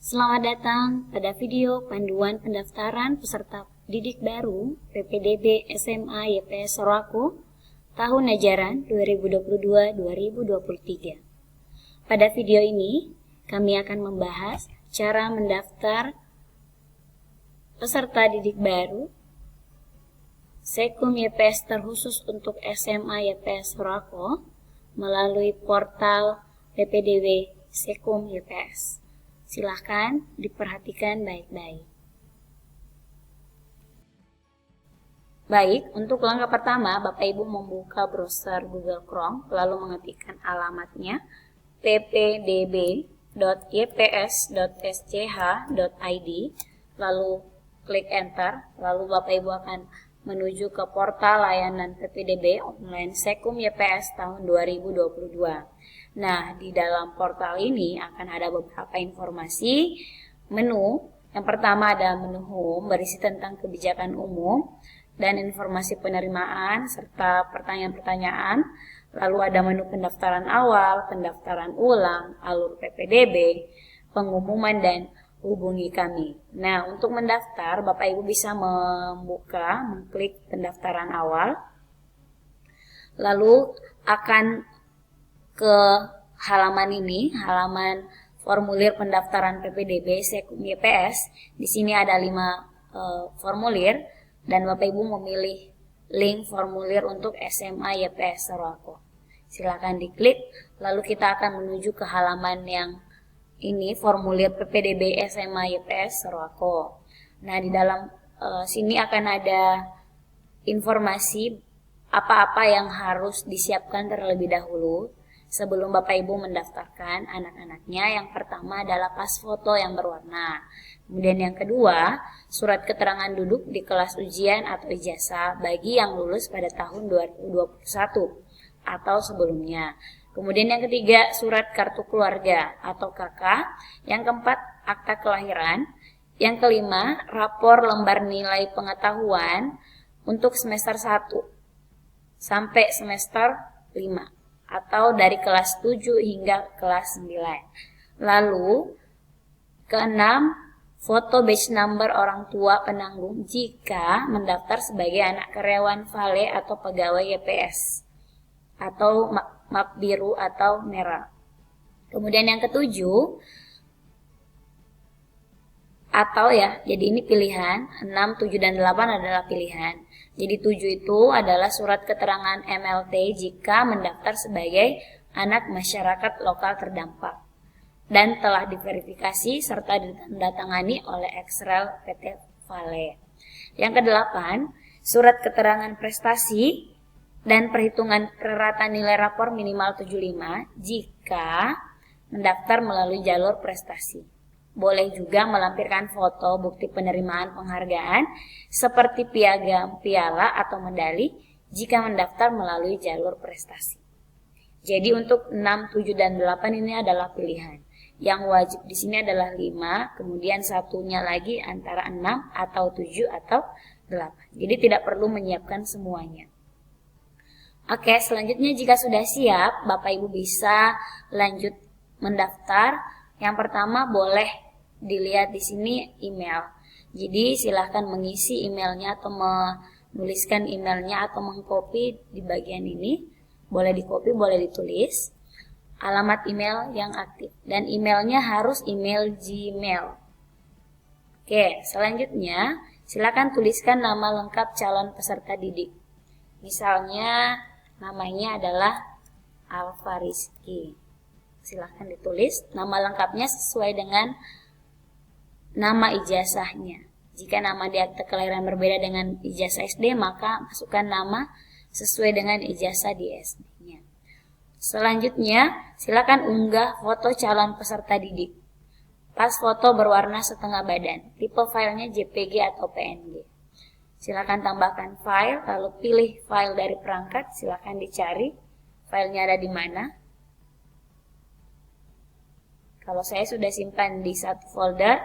Selamat datang pada video panduan pendaftaran peserta didik baru PPDB SMA YPS Sorowako tahun ajaran 2022-2023. Pada video ini, kami akan membahas cara mendaftar peserta didik baru Sekum YPS terkhusus untuk SMA YPS Sorowako melalui portal PPDB Sekum YPS. Silahkan diperhatikan baik-baik. Baik, untuk langkah pertama, Bapak Ibu membuka browser Google Chrome, lalu mengetikkan alamatnya ppdb.yps.sch.id, lalu klik Enter, lalu Bapak Ibu akan menuju ke portal layanan PPDB online Sekum YPS tahun 2022. Nah, di dalam portal ini akan ada beberapa informasi menu. Yang pertama ada menu home berisi tentang kebijakan umum dan informasi penerimaan serta pertanyaan-pertanyaan. Lalu ada menu pendaftaran awal, pendaftaran ulang, alur PPDB, pengumuman, dan hubungi kami. Nah, untuk mendaftar, Bapak Ibu bisa mengklik pendaftaran awal. Lalu akan ke halaman ini, halaman formulir pendaftaran PPDB Sekum YPS. Di sini ada 5 formulir dan Bapak Ibu memilih link formulir untuk SMA YPS Sorowako. Silakan diklik, lalu kita akan menuju ke halaman yang ini, formulir PPDB SMA YPS Sorowako. Nah, di dalam sini akan ada informasi apa-apa yang harus disiapkan terlebih dahulu sebelum Bapak Ibu mendaftarkan anak-anaknya. Yang pertama adalah pas foto yang berwarna. Kemudian yang kedua, surat keterangan duduk di kelas ujian atau ijazah bagi yang lulus pada tahun 2021 atau sebelumnya. Kemudian yang ketiga, surat kartu keluarga atau KK. Yang keempat, akta kelahiran. Yang kelima, rapor lembar nilai pengetahuan untuk semester 1 sampai semester 5. Atau dari kelas 7 hingga kelas 9. Lalu, keenam, foto batch number orang tua penanggung jika mendaftar sebagai anak karyawan Vale atau pegawai YPS atau map biru atau merah. Kemudian yang ketujuh, atau ya, jadi ini pilihan, 6, 7, dan 8 adalah pilihan. Jadi 7 itu adalah surat keterangan MLT jika mendaftar sebagai anak masyarakat lokal terdampak dan telah diverifikasi serta ditandatangani oleh Xrel PT Vale. Yang ke-8, surat keterangan prestasi dan perhitungan prerata nilai rapor minimal 75 jika mendaftar melalui jalur prestasi. Boleh juga melampirkan foto bukti penerimaan penghargaan seperti piagam, piala, atau medali jika mendaftar melalui jalur prestasi. Jadi untuk 6, 7, dan 8 ini adalah pilihan. Yang wajib di sini adalah 5, kemudian satunya lagi antara 6 atau 7 atau 8. Jadi tidak perlu menyiapkan semuanya. Oke, selanjutnya jika sudah siap, Bapak Ibu bisa lanjut mendaftar. Yang pertama boleh dilihat di sini email. Jadi silahkan mengisi emailnya atau menuliskan emailnya atau mengcopy di bagian ini. Boleh di-copy, boleh ditulis. Alamat email yang aktif. Dan emailnya harus email Gmail. Oke, selanjutnya silahkan tuliskan nama lengkap calon peserta didik. Misalnya namanya adalah Alfa Rizky. Silahkan ditulis nama lengkapnya sesuai dengan nama ijazahnya. Jika nama di akte kelahiran berbeda dengan ijazah SD, maka masukkan nama sesuai dengan ijazah di SD-nya. Selanjutnya, silakan unggah foto calon peserta didik. Pas foto berwarna setengah badan. Tipe filenya JPG atau PNG. Silakan tambahkan file, lalu pilih file dari perangkat. Silakan dicari filenya ada di mana. Kalau saya sudah simpan di satu folder,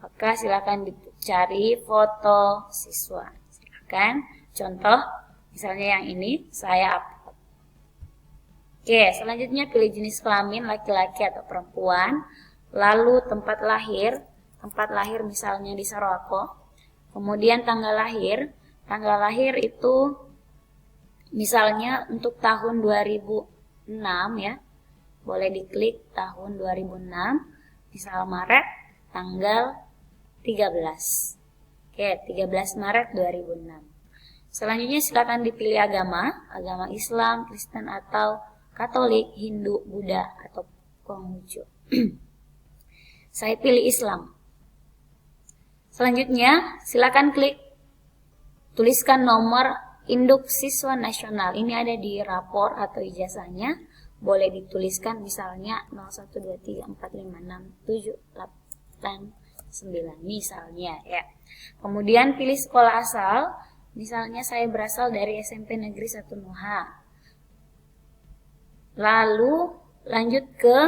maka silakan dicari foto siswa. Silakan contoh, misalnya yang ini saya upload. Oke, selanjutnya pilih jenis kelamin laki-laki atau perempuan. lalu tempat lahir misalnya di Sorowako, kemudian tanggal lahir itu misalnya untuk tahun 2006 ya, boleh diklik tahun 2006, misal Maret tanggal 13. Oke, 13 Maret 2006. Selanjutnya silakan dipilih agama Islam, Kristen atau Katolik, Hindu, Buddha atau Konghucu. Saya pilih Islam. Selanjutnya silakan klik tuliskan nomor induk siswa nasional. Ini ada di rapor atau ijazahnya. Boleh dituliskan misalnya 0123456789 misalnya ya. Kemudian pilih sekolah asal. Misalnya saya berasal dari SMP Negeri 1 Nuha. Lalu lanjut ke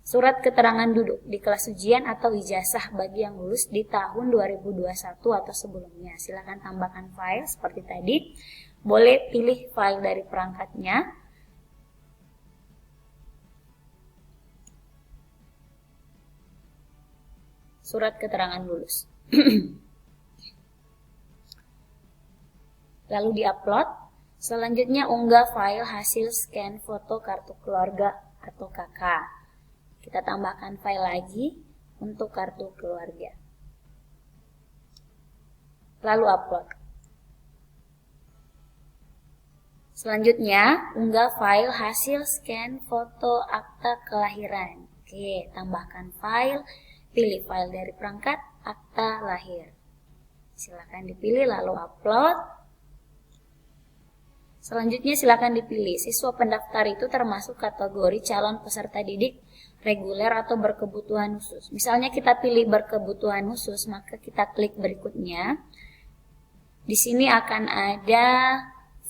surat keterangan duduk di kelas ujian atau ijazah bagi yang lulus di tahun 2021 atau sebelumnya. Silakan tambahkan file seperti tadi. Boleh pilih file dari perangkatnya. Surat keterangan lulus. Lalu diupload. Selanjutnya unggah file hasil scan foto kartu keluarga atau KK. Kita tambahkan file lagi untuk kartu keluarga. Lalu upload. Selanjutnya unggah file hasil scan foto akta kelahiran. Oke, tambahkan file, pilih file dari perangkat akta lahir. Silakan dipilih lalu upload. Selanjutnya silakan dipilih siswa pendaftar itu termasuk kategori calon peserta didik reguler atau berkebutuhan khusus. Misalnya kita pilih berkebutuhan khusus, maka kita klik berikutnya. Di sini akan ada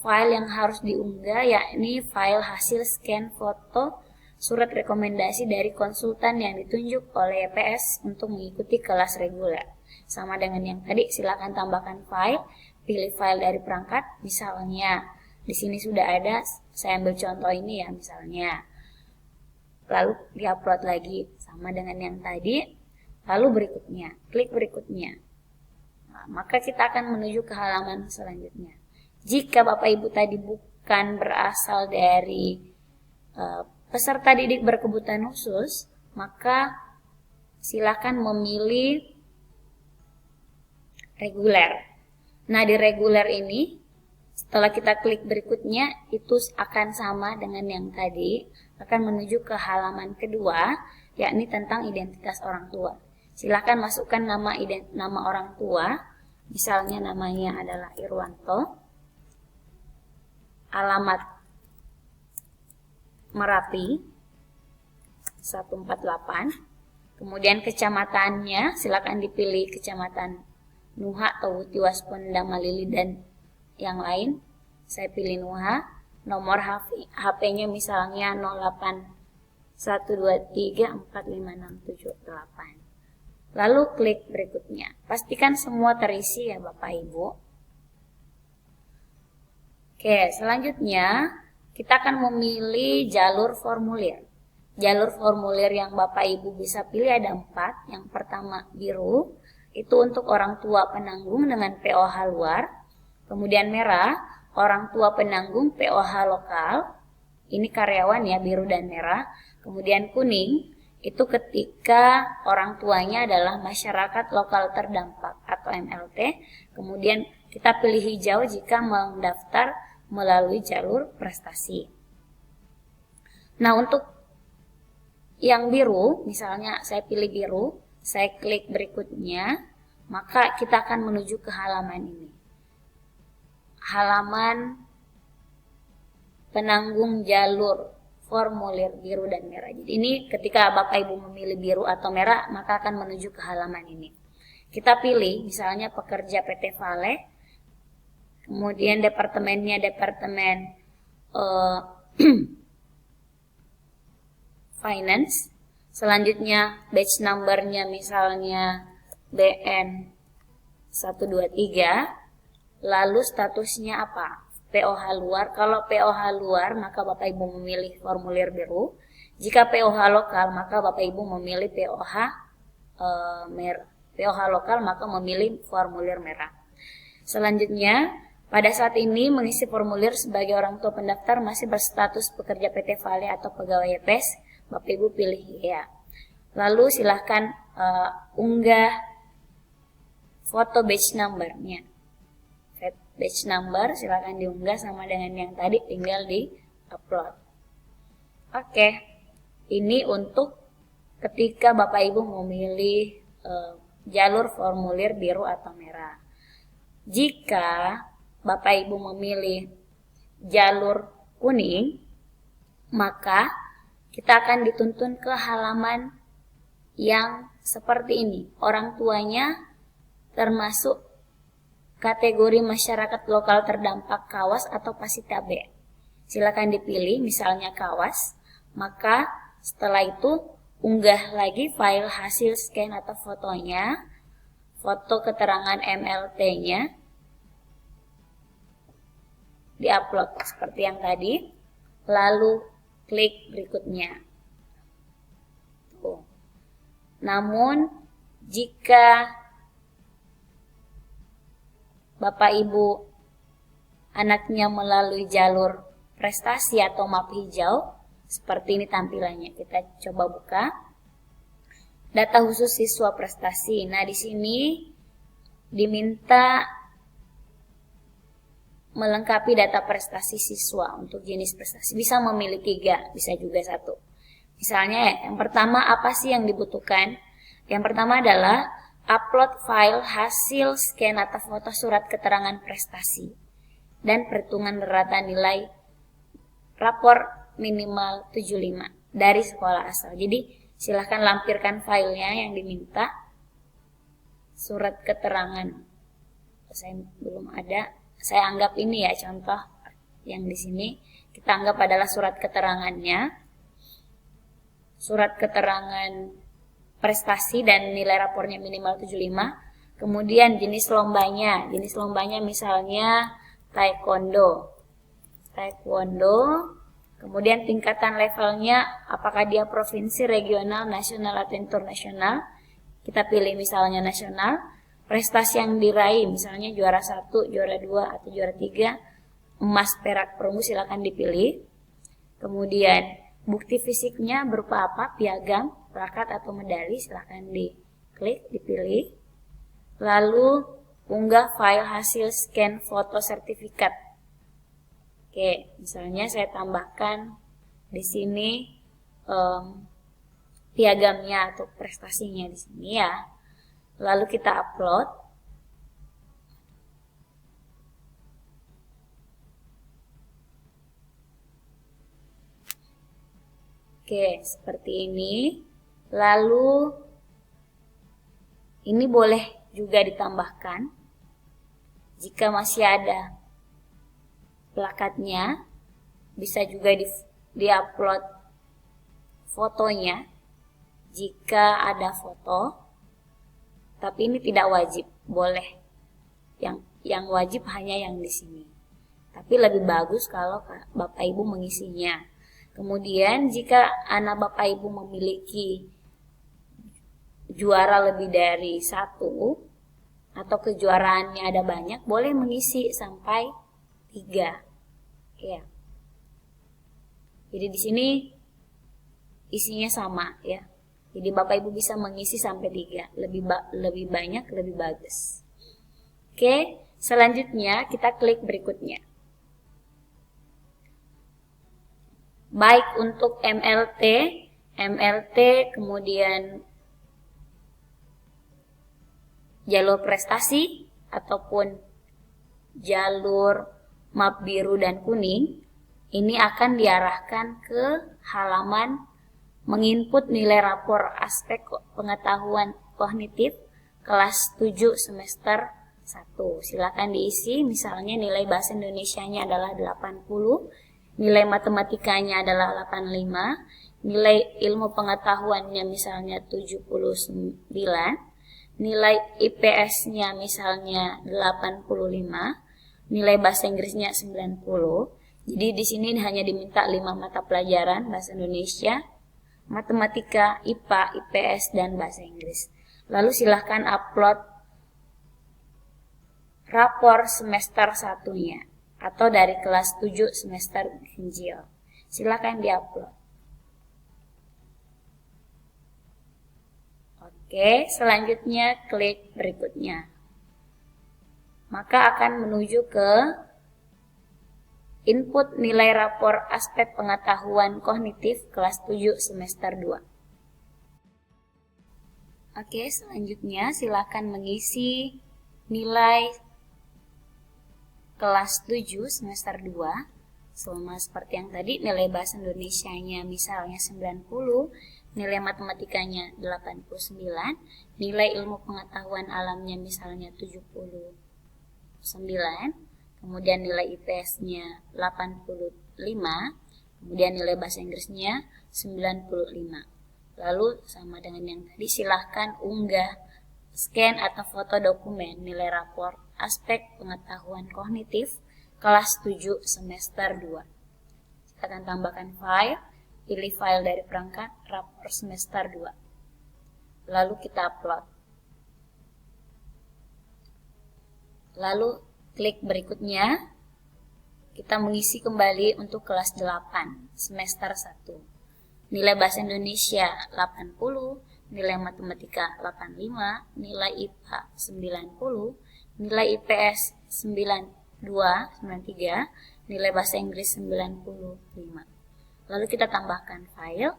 file yang harus diunggah, yakni file hasil scan foto surat rekomendasi dari konsultan yang ditunjuk oleh EPS untuk mengikuti kelas reguler. Sama dengan yang tadi, silakan tambahkan file, pilih file dari perangkat, misalnya di sini sudah ada, saya ambil contoh ini ya misalnya. Lalu diupload lagi sama dengan yang tadi. Lalu berikutnya, klik berikutnya. Nah, maka kita akan menuju ke halaman selanjutnya. Jika Bapak Ibu tadi bukan berasal dari peserta didik berkebutuhan khusus, maka silakan memilih reguler. Nah, di reguler ini setelah kita klik berikutnya, itu akan sama dengan yang tadi, akan menuju ke halaman kedua, yakni tentang identitas orang tua. Silakan masukkan nama orang tua, misalnya namanya adalah Irwanto, alamat Merapi 148, kemudian kecamatannya, silakan dipilih kecamatan Nuha atau Tiwaspenda Malili dan yang lain. Saya pilih Nuha. Nomor HP-nya misalnya 0812345678. Lalu klik berikutnya. Pastikan semua terisi ya Bapak Ibu. Oke, selanjutnya kita akan memilih jalur formulir. Jalur formulir yang Bapak Ibu bisa pilih ada 4. Yang pertama biru, itu untuk orang tua penanggung dengan POH luar. Kemudian merah, orang tua penanggung POH lokal. Ini karyawan ya, biru dan merah. Kemudian kuning, itu ketika orang tuanya adalah masyarakat lokal terdampak atau MLT. Kemudian kita pilih hijau jika mendaftar melalui jalur prestasi. Nah, untuk yang biru, misalnya saya pilih biru, saya klik berikutnya, maka kita akan menuju ke halaman ini. Halaman penanggung jalur formulir biru dan merah. Jadi ini ketika Bapak Ibu memilih biru atau merah, maka akan menuju ke halaman ini. Kita pilih misalnya pekerja PT Vale, kemudian departemennya departemen finance, selanjutnya batch numbernya misalnya BN 123. Lalu statusnya apa? POH luar. Kalau POH luar, maka Bapak Ibu memilih formulir biru. Jika POH lokal, maka Bapak Ibu memilih merah. POH lokal maka memilih formulir merah. Selanjutnya, pada saat ini mengisi formulir sebagai orang tua pendaftar masih berstatus pekerja PT Vale atau pegawai YPS, Bapak Ibu pilih ya. Lalu silahkan unggah foto batch number-nya. Batch number silahkan diunggah sama dengan yang tadi, tinggal di upload. Oke, ini untuk ketika Bapak Ibu memilih jalur formulir biru atau merah. Jika Bapak Ibu memilih jalur kuning, maka kita akan dituntun ke halaman yang seperti ini. Orang tuanya termasuk kategori masyarakat lokal terdampak KAWAS atau Pasita B. Silakan dipilih misalnya KAWAS, maka setelah itu unggah lagi file hasil scan atau fotonya, foto keterangan MLT-nya, diupload seperti yang tadi, lalu klik berikutnya. Namun jika Bapak Ibu anaknya melalui jalur prestasi atau map hijau, seperti ini tampilannya. Kita coba buka. Data khusus siswa prestasi. Nah, di sini diminta melengkapi data prestasi siswa untuk jenis prestasi. Bisa memilih 3, bisa juga 1. Misalnya yang pertama apa sih yang dibutuhkan? Yang pertama adalah upload file hasil scan atau foto surat keterangan prestasi dan perhitungan rata nilai rapor minimal 75 dari sekolah asal. Jadi silahkan lampirkan filenya yang diminta. Surat keterangan saya belum ada. Saya anggap ini ya contoh yang di sini kita anggap adalah surat keterangannya. Surat keterangan prestasi dan nilai rapornya minimal 75. Kemudian jenis lombanya. Jenis lombanya misalnya taekwondo. Kemudian tingkatan levelnya apakah dia provinsi, regional, nasional atau internasional. Kita pilih misalnya nasional. Prestasi yang diraih misalnya juara 1, juara 2 atau juara 3, emas, perak, perunggu silakan dipilih. Kemudian bukti fisiknya berupa apa? Piagam, plakat atau medali, silahkan diklik, dipilih. Lalu unggah file hasil scan foto sertifikat. Oke, misalnya saya tambahkan di sini piagamnya atau prestasinya di sini ya. Lalu kita upload. Oke, seperti ini. Lalu ini boleh juga ditambahkan jika masih ada plakatnya, bisa juga di-upload fotonya jika ada foto, tapi ini tidak wajib, boleh. Yang wajib hanya yang di sini. Tapi lebih bagus kalau Bapak Ibu mengisinya. Kemudian jika anak Bapak Ibu memiliki juara lebih dari 1 atau kejuaraannya ada banyak, boleh mengisi sampai 3. Ya. Jadi di sini isinya sama ya. Jadi Bapak Ibu bisa mengisi sampai 3. Lebih banyak lebih bagus. Oke, selanjutnya kita klik berikutnya. Baik untuk MLT kemudian jalur prestasi ataupun jalur map biru dan kuning, ini akan diarahkan ke halaman menginput nilai rapor aspek pengetahuan kognitif kelas 7 semester 1. Silakan diisi, misalnya nilai bahasa Indonesianya adalah 80, nilai matematikanya adalah 85, nilai ilmu pengetahuannya misalnya 79, nilai IPS-nya misalnya 85, nilai bahasa Inggrisnya 90. Jadi di sini hanya diminta 5 mata pelajaran bahasa Indonesia, matematika, IPA, IPS, dan bahasa Inggris. Lalu silahkan upload rapor semester 1-nya atau dari kelas 7 semester ganjil. Silahkan diupload. Oke, selanjutnya klik berikutnya. Maka akan menuju ke input nilai rapor aspek pengetahuan kognitif kelas 7 semester 2. Oke, selanjutnya silakan mengisi nilai kelas 7 semester 2. Sama seperti yang tadi, nilai bahasa Indonesianya misalnya 90, nilai matematikanya 89, nilai ilmu pengetahuan alamnya misalnya 79, kemudian nilai IPS-nya 85, kemudian nilai bahasa Inggrisnya 95. Lalu sama dengan yang tadi, silahkan unggah, scan atau foto dokumen nilai rapor aspek pengetahuan kognitif kelas 7 semester 2. Silahkan tambahkan file, pilih file dari perangkat rapor semester 2. Lalu kita upload. Lalu klik berikutnya, kita mengisi kembali untuk kelas 8, semester 1. Nilai bahasa Indonesia 80, nilai matematika 85, nilai IPA 90, nilai IPS 93, nilai bahasa Inggris 95. Lalu kita tambahkan file.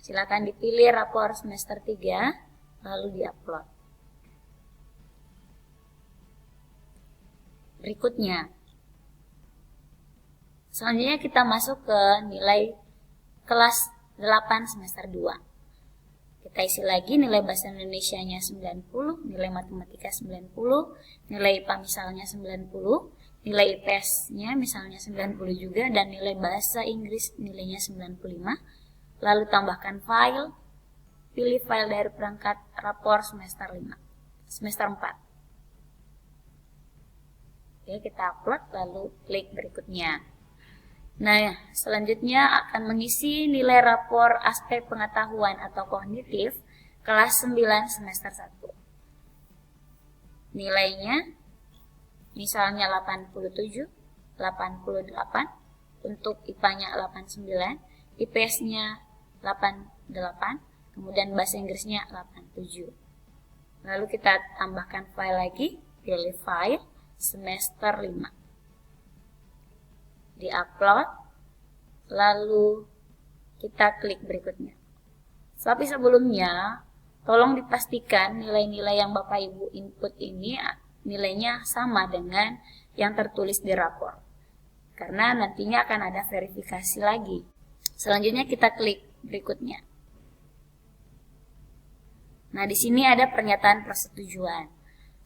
Silakan dipilih rapor semester 3, lalu diupload. Berikutnya, selanjutnya kita masuk ke nilai kelas 8 semester 2. Kita isi lagi nilai bahasa Indonesianya 90, nilai matematika 90, nilai IPA misalnya 90, nilai IPS-nya misalnya 90 juga, dan nilai bahasa Inggris nilainya 95. Lalu tambahkan file, pilih file dari perangkat rapor semester 4. Oke, kita upload, lalu klik berikutnya. Nah, selanjutnya akan mengisi nilai rapor aspek pengetahuan atau kognitif kelas 9 semester 1. Nilainya misalnya 87, 88, untuk IPA-nya 89, IPS-nya 88, kemudian bahasa Inggrisnya 87. Lalu kita tambahkan file lagi, pilih file semester 5. Di-upload, lalu kita klik berikutnya. Tapi sebelumnya, tolong dipastikan nilai-nilai yang Bapak Ibu input ini nilainya sama dengan yang tertulis di rapor. Karena nantinya akan ada verifikasi lagi. Selanjutnya kita klik berikutnya. Nah, di sini ada pernyataan persetujuan.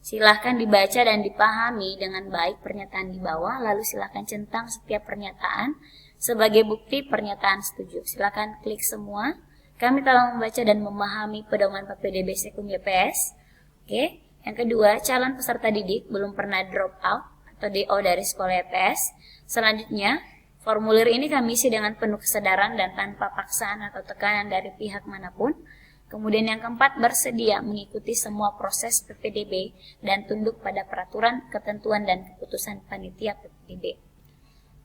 Silahkan dibaca dan dipahami dengan baik pernyataan di bawah, lalu silahkan centang setiap pernyataan sebagai bukti pernyataan setuju. Silahkan klik semua. Kami telah membaca dan memahami pedoman PPDB Sekum YPS. Oke. Yang kedua, calon peserta didik belum pernah drop out atau DO dari sekolah YPS. Selanjutnya, formulir ini kami isi dengan penuh kesadaran dan tanpa paksaan atau tekanan dari pihak manapun. Kemudian yang keempat, bersedia mengikuti semua proses PPDB dan tunduk pada peraturan, ketentuan, dan keputusan panitia PPDB.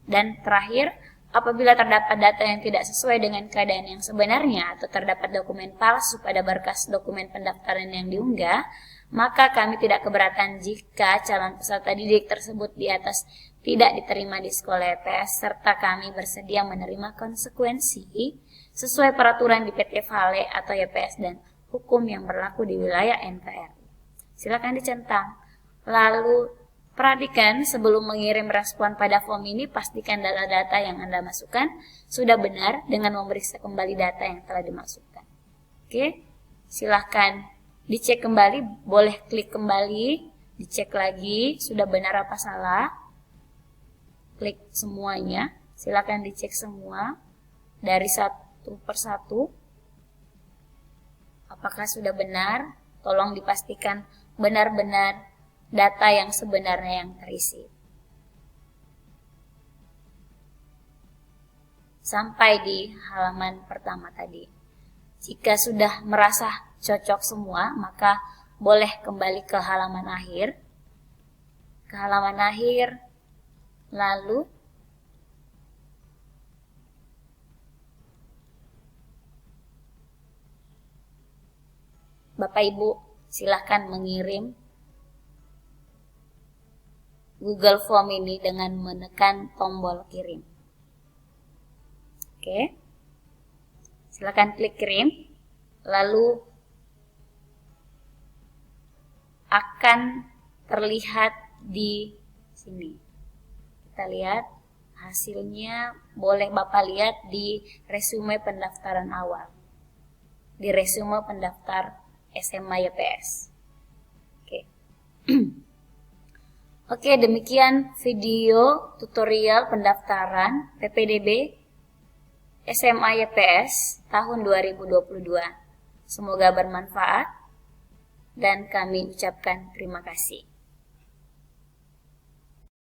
Dan terakhir, apabila terdapat data yang tidak sesuai dengan keadaan yang sebenarnya atau terdapat dokumen palsu pada berkas dokumen pendaftaran yang diunggah, maka kami tidak keberatan jika calon peserta didik tersebut di atas tidak diterima di sekolah YPS, serta kami bersedia menerima konsekuensi sesuai peraturan di PT Vale atau YPS dan hukum yang berlaku di wilayah NKRI. Silakan dicentang. Lalu perhatikan sebelum mengirim respon pada form ini, pastikan data-data yang Anda masukkan sudah benar dengan memeriksa kembali data yang telah dimasukkan. Oke, silahkan dicek kembali, boleh klik kembali, dicek lagi sudah benar apa salah. Klik semuanya, silahkan dicek semua dari satu persatu. Apakah sudah benar? Tolong dipastikan benar-benar data yang sebenarnya yang terisi. sampai di halaman pertama tadi. Jika sudah merasa cocok semua, maka boleh kembali ke halaman akhir. Lalu Bapak Ibu silahkan mengirim Google Form ini dengan menekan tombol kirim. Oke. Silahkan klik kirim. Lalu akan terlihat di sini. Kita lihat hasilnya, boleh Bapak lihat di resume pendaftaran awal. Di resume pendaftar SMA YPS. Oke. Oke, demikian video tutorial pendaftaran PPDB SMA YPS tahun 2022. Semoga bermanfaat dan kami ucapkan terima kasih.